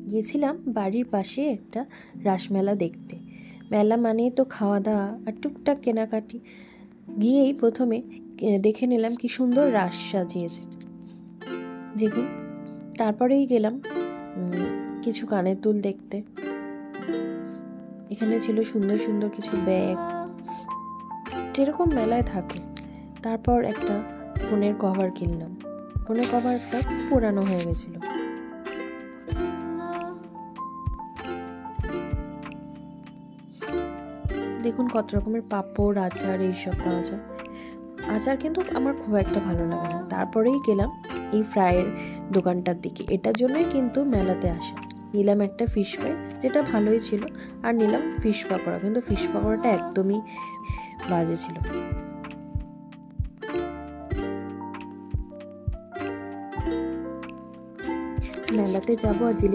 গিয়েছিলাম বাড়ির পাশে একটা রাসমেলা দেখতে। মেলা মানেই তো খাওয়া দাওয়া আর টুকটাক কেনাকাটি। গিয়েই প্রথমে দেখে নিলাম কি সুন্দর রাস সাজিয়েছে দেখুন। তারপরেই গেলাম কিছু কানের দুল দেখতে। এখানে ছিল সুন্দর সুন্দর কিছু ব্যাগ, যেরকম মেলায় থাকে। তারপর একটা ফোনের কভার কিনলাম। ফোনের কভারটা পুরানো হয়ে গেছিল। দেখুন কত রকমের পাঁপড়, আচার এইসব পাওয়া যায়। আচার কিন্তু আমার খুব একটা ভালো লাগে না। তারপরেই গেলাম এই ফ্রাইয়ের দোকানটার দিকে। এটার জন্যই কিন্তু মেলাতে আসা। নিলাম একটা ফিশ ফ্রাই, যেটা ভালোই ছিল, আর নিলাম ফিশ পাকোড়া। কিন্তু ফিশ পাকোড়াটা একদমই বাজে ছিল। মেলাতে যাবো আর